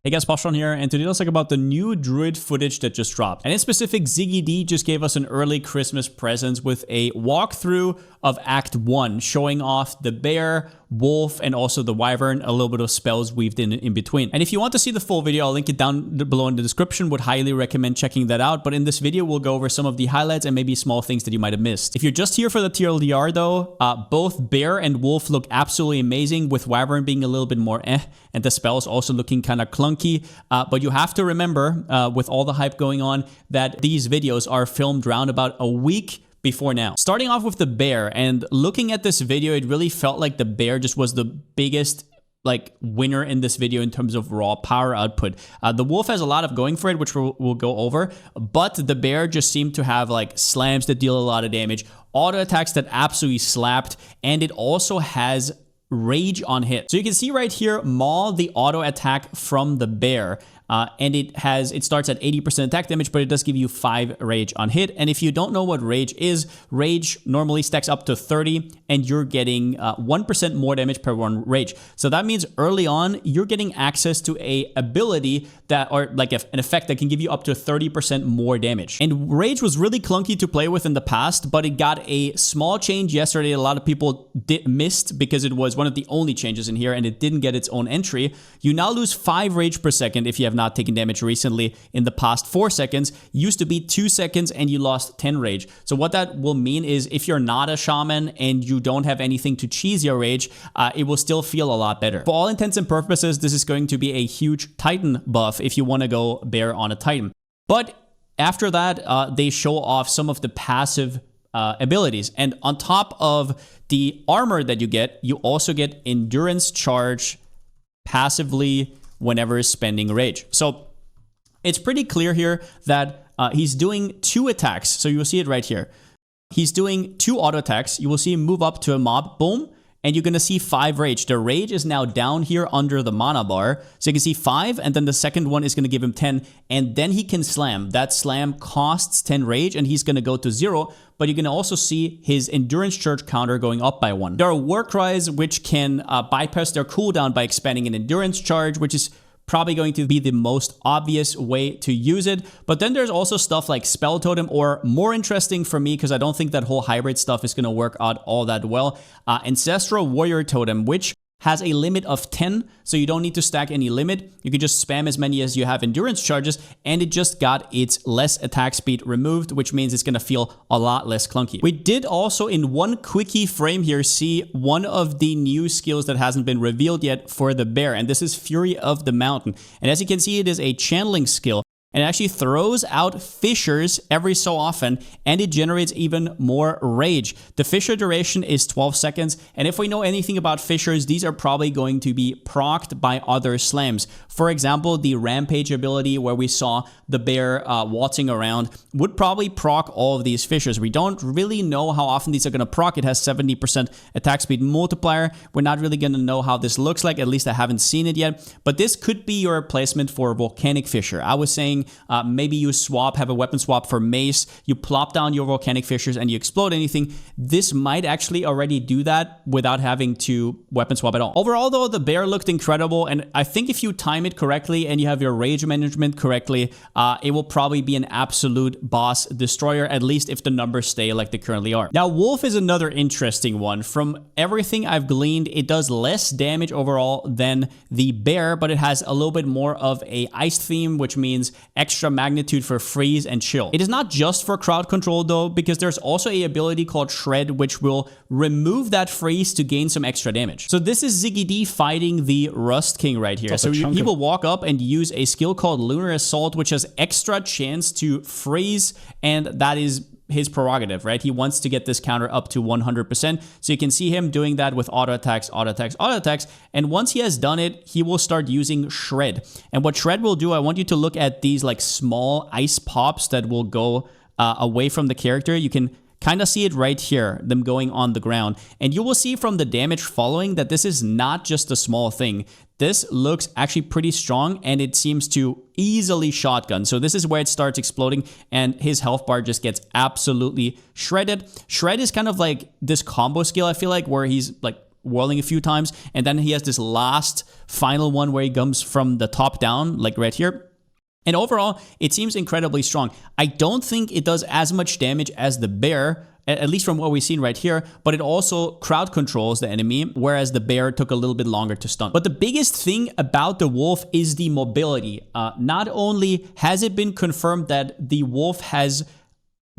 Hey guys, Palsteron here, and today let's talk about the new Druid footage that just dropped. And in specific, Ziggy D just gave us an early Christmas present with a walkthrough of Act 1, showing off the bear, wolf, and also the wyvern, a little bit of spells weaved in between. And if you want to see the full video, I'll link it down below in the description. Would highly recommend checking that out. But in this video, we'll go over some of the highlights and maybe small things that you might have missed. If you're just here for the TLDR though, both bear and wolf look absolutely amazing, with wyvern being a little bit more and the spells also looking kind of clunky. But you have to remember, with all the hype going on, that these videos are filmed around about a week before now. Starting off with the bear, and looking at this video, it really felt like the bear just was the biggest winner in this video in terms of raw power output. The wolf has a lot of going for it, which we'll go over, but the bear just seemed to have slams that deal a lot of damage, auto attacks that absolutely slapped, and it also has rage on hit. So you can see right here, Maul, the auto attack from the bear, and it starts at 80% attack damage, but it does give you 5 rage on hit. And if you don't know what rage is, rage normally stacks up to 30, and you're getting 1% more damage per 1 rage. So that means early on, you're getting access to a ability that, or an effect that can give you up to 30% more damage. And rage was really clunky to play with in the past, but it got a small change yesterday. A lot of people missed because it was one of the only changes in here, and it didn't get its own entry. You now lose 5 rage per second if you have not taken damage recently in the past 4 seconds. Used to be 2 seconds and you lost 10 rage. So what that will mean is if you're not a shaman and you don't have anything to cheese your rage, it will still feel a lot better. For all intents and purposes, this is going to be a huge Titan buff if you want to go bear on a Titan. But after that, they show off some of the passive abilities. And on top of the armor that you get, you also get endurance charge passively whenever spending rage. So it's pretty clear here that he's doing 2 attacks. So you'll see it right here. He's doing 2 auto attacks. You will see him move up to a mob, boom, and you're going to see 5 rage. The rage is now down here under the mana bar. So you can see 5, and then the second one is going to give him 10, and then he can slam. That slam costs 10 rage, and he's going to go to 0, but you can also see his endurance charge counter going up by 1. There are war cries which can bypass their cooldown by expanding an endurance charge, which is probably going to be the most obvious way to use it. But then there's also stuff like Spell Totem, or more interesting for me, because I don't think that whole hybrid stuff is going to work out all that well, Ancestral Warrior Totem, which has a limit of 10, so you don't need to stack any limit. You can just spam as many as you have endurance charges, and it just got its less attack speed removed, which means it's gonna feel a lot less clunky. We did also, in one quickie frame here, see one of the new skills that hasn't been revealed yet for the bear, and this is Fury of the Mountain. And as you can see, it is a channeling skill. And it actually throws out fissures every so often, and it generates even more rage. The fissure duration is 12 seconds, and if we know anything about fissures, these are probably going to be procced by other slams. For example, the Rampage ability, where we saw the bear waltzing around, would probably proc all of these fissures. We don't really know how often these are going to proc. It has 70% attack speed multiplier. We're not really going to know how this looks like, at least I haven't seen it yet, but this could be your replacement for Volcanic Fissure. I was saying maybe you have a weapon swap for mace, you plop down your volcanic fissures and you explode anything. This might actually already do that without having to weapon swap at all. Overall though, the bear looked incredible, and I think if you time it correctly and you have your rage management correctly, it will probably be an absolute boss destroyer, at least if the numbers stay like they currently are. Now, wolf is another interesting one. From everything I've gleaned, it does less damage overall than the bear, but it has a little bit more of a ice theme, which means extra magnitude for freeze and chill. It is not just for crowd control though, because there's also a ability called Shred, which will remove that freeze to gain some extra damage. So this is Ziggy D fighting the Rust King right here. So he will walk up and use a skill called Lunar Assault, which has extra chance to freeze, and that is his prerogative, right? He wants to get this counter up to 100%. So you can see him doing that with auto attacks, auto attacks, auto attacks. And once he has done it, he will start using Shred. And what Shred will do, I want you to look at these small ice pops that will go away from the character. You can kind of see it right here, them going on the ground. And you will see from the damage following that this is not just a small thing. This looks actually pretty strong, and it seems to easily shotgun. So this is where it starts exploding, and his health bar just gets absolutely shredded. Shred is kind of like this combo skill, I feel like, where he's whirling a few times. And then he has this last final one where he comes from the top down, like right here. And overall, it seems incredibly strong. I don't think it does as much damage as the bear, at least from what we've seen right here, but it also crowd controls the enemy, whereas the bear took a little bit longer to stun. But the biggest thing about the wolf is the mobility. Not only has it been confirmed that the wolf has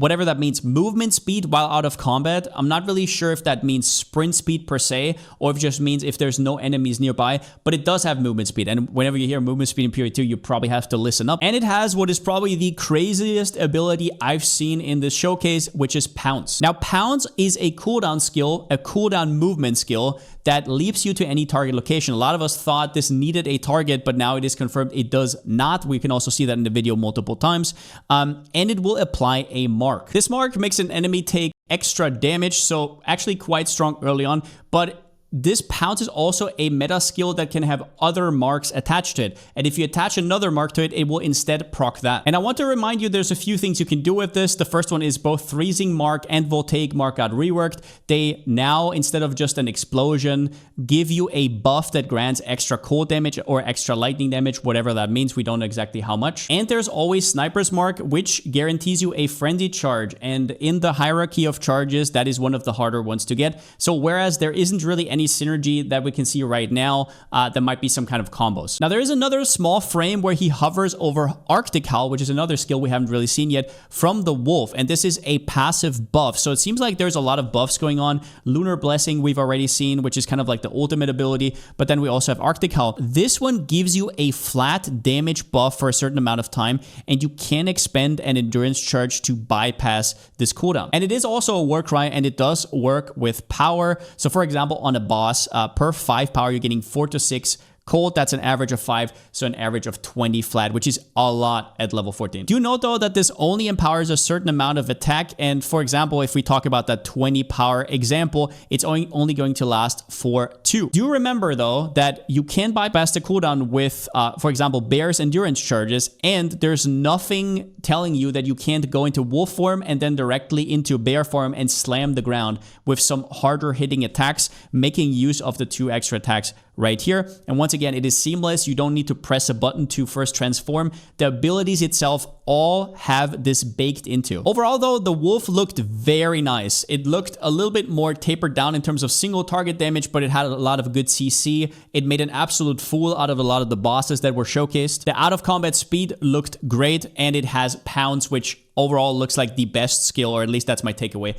whatever that means, movement speed while out of combat. I'm not really sure if that means sprint speed per se, or if it just means if there's no enemies nearby, but it does have movement speed. And whenever you hear movement speed in Period 2, you probably have to listen up. And it has what is probably the craziest ability I've seen in this showcase, which is Pounce. Now, Pounce is a cooldown skill, a cooldown movement skill that leaps you to any target location. A lot of us thought this needed a target, but now it is confirmed it does not. We can also see that in the video multiple times. And it will apply a mark. This mark makes an enemy take extra damage, so actually quite strong early on, but this Pounce is also a meta skill that can have other marks attached to it. And if you attach another mark to it, it will instead proc that. And I want to remind you, there's a few things you can do with this. The first one is both Freezing Mark and Voltaic Mark got reworked. They now, instead of just an explosion, give you a buff that grants extra cold damage or extra lightning damage, whatever that means. We don't know exactly how much. And there's always Sniper's Mark, which guarantees you a frenzied charge. And in the hierarchy of charges, that is one of the harder ones to get. So whereas there isn't really any synergy that we can see right now, there might be some kind of combos. Now, there is another small frame where he hovers over Arctic Howl, which is another skill we haven't really seen yet from the wolf, and this is a passive buff. So it seems like there's a lot of buffs going on. Lunar Blessing we've already seen, which is kind of like the ultimate ability, but then we also have Arctic Howl. This one gives you a flat damage buff for a certain amount of time, and you can expend an endurance charge to bypass this cooldown. And it is also a war cry, and it does work with power. So for example, on a boss, per 5 power, you're getting 4 to 6 cold. That's an average of 5, so an average of 20 flat, which is a lot at level 14. Do note though that this only empowers a certain amount of attack, and for example, if we talk about that 20 power example, it's only going to last for 2. Do remember though that you can bypass the cooldown with, for example, Bear's endurance charges, and there's nothing telling you that you can't go into wolf form and then directly into bear form and slam the ground with some harder hitting attacks, making use of the 2 extra attacks right here. And once again, it is seamless. You don't need to press a button to first transform. The abilities itself all have this baked into. Overall though, the wolf looked very nice. It looked a little bit more tapered down in terms of single target damage, but it had a lot of good CC. It made an absolute fool out of a lot of the bosses that were showcased. The out of combat speed looked great, and it has Pounce, which overall looks like the best skill, or at least that's my takeaway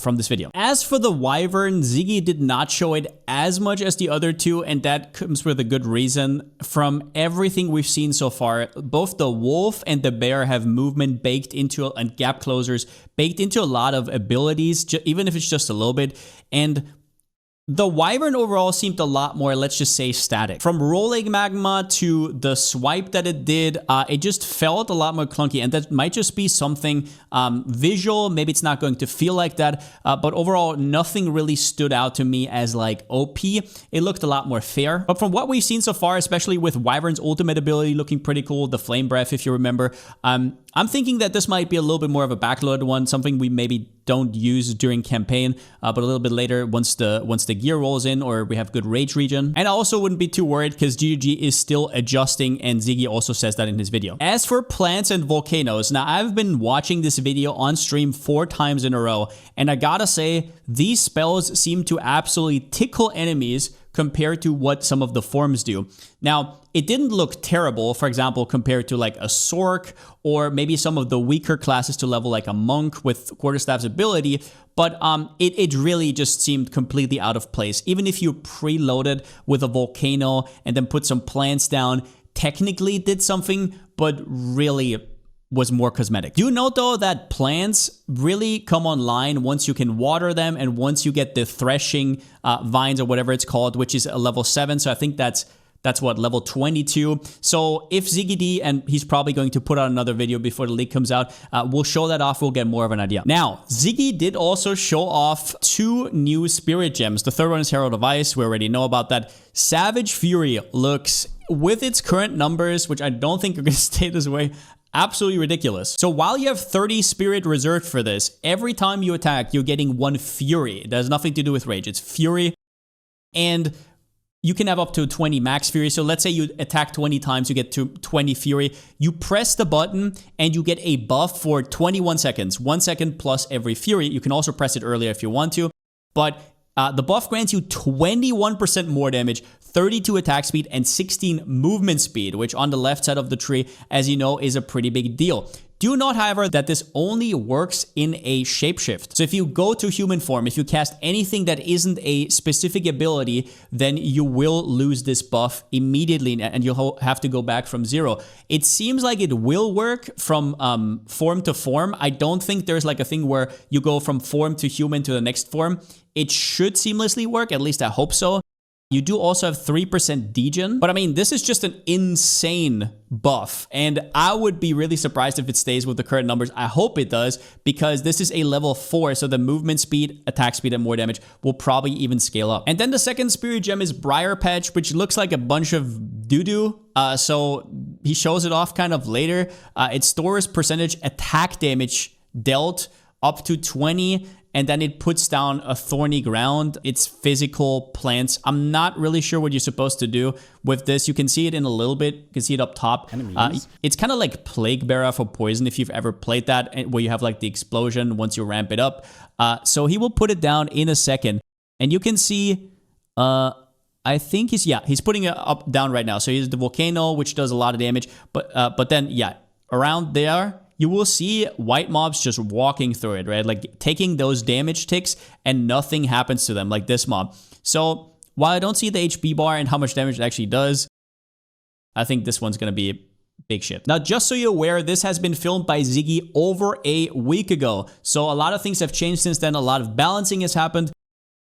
from this video. As for the Wyvern, Ziggy did not show it as much as the other two, and that comes with a good reason. From everything we've seen so far, both the wolf and the bear have movement baked into, and gap closers baked into a lot of abilities, even if it's just a little bit. And the Wyvern overall seemed a lot more, let's just say, static. From rolling magma to the swipe that it did, it just felt a lot more clunky, and that might just be something visual. Maybe it's not going to feel like that, but overall, nothing really stood out to me as like OP. It looked a lot more fair. But from what we've seen so far, especially with Wyvern's ultimate ability looking pretty cool, the Flame Breath, if you remember, I'm thinking that this might be a little bit more of a backloaded one, something we maybe don't use during campaign, but a little bit later once the gear rolls in or we have good rage regen. And I also wouldn't be too worried because GGG is still adjusting, and Ziggy also says that in his video. As for plants and volcanoes, now I've been watching this video on stream 4 times in a row, and I gotta say, these spells seem to absolutely tickle enemies compared to what some of the forms do. Now, it didn't look terrible, for example, compared to like a Sork or maybe some of the weaker classes to level like a Monk with Quarterstaff's ability, but it really just seemed completely out of place. Even if you preloaded with a volcano and then put some plants down, technically did something, but really was more cosmetic. Do note though that plants really come online once you can water them and once you get the threshing vines or whatever it's called, which is a level 7. So I think that's what, level 22. So if Ziggy D, and he's probably going to put out another video before the leak comes out, we'll show that off, we'll get more of an idea. Now, Ziggy did also show off 2 new spirit gems. The third one is Herald of Ice, we already know about that. Savage Fury looks, with its current numbers, which I don't think are going to stay this way, absolutely ridiculous. So while you have 30 spirit reserved for this, every time you attack, you're getting 1 fury. It has nothing to do with rage, it's fury. and you can have up to 20 max fury. So let's say you attack 20 times, you get to 20 fury. You press the button and you get a buff for 21 seconds. 1 second plus every fury. You can also press it earlier if you want to. But the buff grants you 21% more damage, 32 attack speed, and 16 movement speed, which on the left side of the tree, as you know, is a pretty big deal. Do note, however, that this only works in a shapeshift. So if you go to human form, if you cast anything that isn't a specific ability, then you will lose this buff immediately and you'll have to go back from 0. It seems like it will work from form to form. I don't think there's like a thing where you go from form to human to the next form. It should seamlessly work, at least I hope so. You do also have 3% degen, but I mean, this is just an insane buff, and I would be really surprised if it stays with the current numbers. I hope it does, because this is a level 4, so the movement speed, attack speed, and more damage will probably even scale up. And then the second spirit gem is Briar Patch, which looks like a bunch of doo-doo. So he shows it off kind of later. It stores percentage attack damage dealt up to 20, and then it puts down a thorny ground. It's physical plants. I'm not really sure what you're supposed to do with this. You can see it in a little bit. You can see it up top. It's kind of like Plague Bearer for poison if you've ever played that, where you have like the explosion once you ramp it up. So he will put it down in a second. And you can see, I think he's putting it up down right now. So he's the volcano, which does a lot of damage. But then, yeah, around there, you will see white mobs just walking through it, right? Like taking those damage ticks and nothing happens to them, like this mob. So while I don't see the HP bar and how much damage it actually does, I think this one's going to be big shit. Now, just so you're aware, this has been filmed by Ziggy over a week ago. So a lot of things have changed since then. A lot of balancing has happened.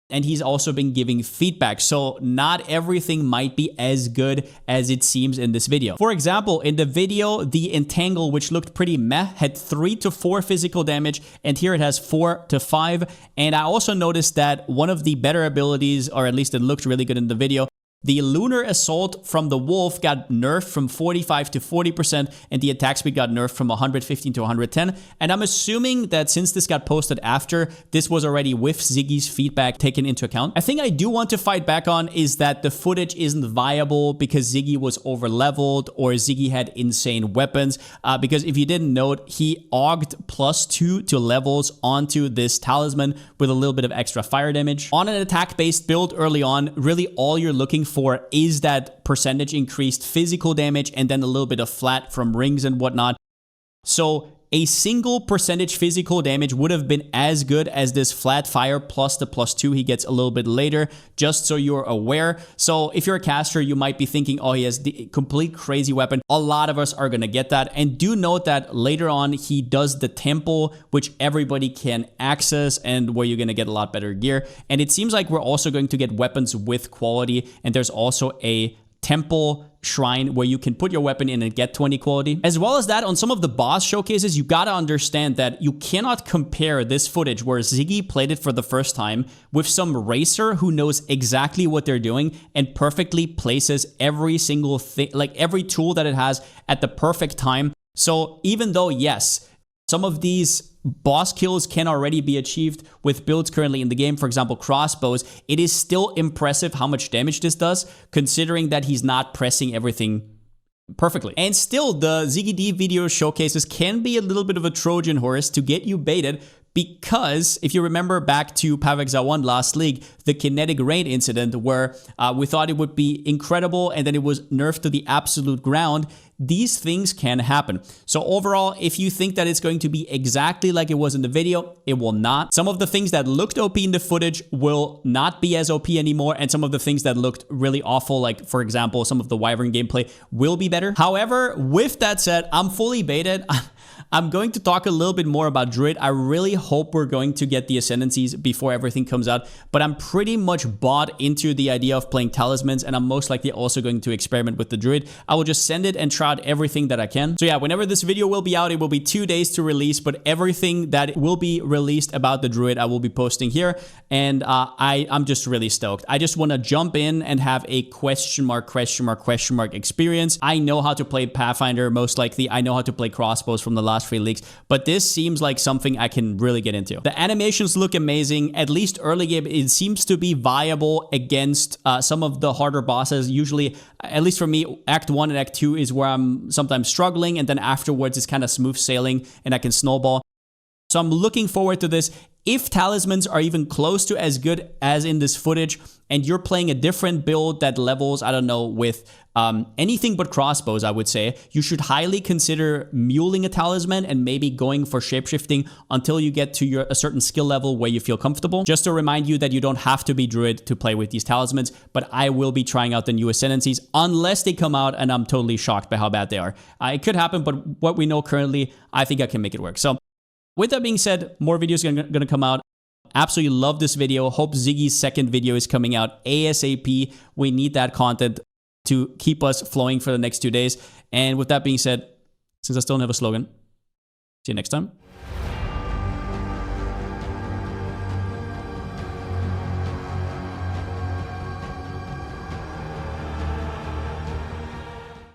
And he's also been giving feedback, so not everything might be as good as it seems in this video. For example, in the video, the Entangle, which looked pretty meh, had 3 to 4 physical damage, and here it has 4 to 5. And I also noticed that one of the better abilities, or at least it looked really good in the video, the Lunar Assault from the Wolf got nerfed from 45 to 40%, and the attack speed got nerfed from 115 to 110. And I'm assuming that since this got posted after, this was already with Ziggy's feedback taken into account. A thing I do want to fight back on is that the footage isn't viable because Ziggy was over-leveled or Ziggy had insane weapons. Because if you didn't note, he auged +2 to levels onto this talisman with a little bit of extra fire damage. On an attack-based build early on, really all you're looking for is that percentage increased physical damage and then a little bit of flat from rings and whatnot. So a single percentage physical damage would have been as good as this flat fire plus the +2 he gets a little bit later, just so you're aware. So if you're a caster, you might be thinking, oh, he has the complete crazy weapon. A lot of us are going to get that. And do note that later on, he does the temple, which everybody can access and where you're going to get a lot better gear. And it seems like we're also going to get weapons with quality. And there's also a temple shrine where you can put your weapon in and get 20 quality. As well as that, on some of the boss showcases, you gotta understand that you cannot compare this footage where Ziggy played it for the first time with some racer who knows exactly what they're doing and perfectly places every single thing, like every tool that it has at the perfect time. So even though, yes, some of these boss kills can already be achieved with builds currently in the game, for example, crossbows, it is still impressive how much damage this does, considering that he's not pressing everything perfectly. And still, the Ziggy D video showcases can be a little bit of a Trojan horse to get you baited, because if you remember back to Exile 1 last league, the kinetic rain incident where we thought it would be incredible and then it was nerfed to the absolute ground, these things can happen. So overall, if you think that it's going to be exactly like it was in the video, it will not. Some of the things that looked OP in the footage will not be as OP anymore, and some of the things that looked really awful, like for example, some of the Wyvern gameplay, will be better. However, with that said, I'm fully baited. I'm going to talk a little bit more about Druid. I really hope we're going to get the Ascendancies before everything comes out, but I'm pretty much bought into the idea of playing Talismans, and I'm most likely also going to experiment with the Druid. I will just send it and try try out everything that I can. So yeah, whenever this video will be out, it will be 2 days to release, but everything that will be released about the Druid, I will be posting here. And I'm just really stoked. I just want to jump in and have a question mark experience. I know how to play Pathfinder, most likely. I know how to play crossbows from the last 3 leagues, but this seems like something I can really get into. The animations look amazing. At least early game, it seems to be viable against some of the harder bosses. Usually, at least for me, Act 1 and Act 2 is where I'm sometimes struggling, and then afterwards it's kind of smooth sailing and I can snowball. So I'm looking forward to this. If talismans are even close to as good as in this footage, and you're playing a different build that levels, I don't know, with anything but crossbows, I would say, you should highly consider muling a talisman and maybe going for shapeshifting until you get to a certain skill level where you feel comfortable. Just to remind you that you don't have to be Druid to play with these talismans, but I will be trying out the new ascendancies unless they come out and I'm totally shocked by how bad they are. It could happen, but what we know currently, I think I can make it work. So with that being said, more videos are going to come out. Absolutely love this video. Hope Ziggy's second video is coming out ASAP. We need that content to keep us flowing for the next 2 days. And with that being said, since I still don't have a slogan, see you next time.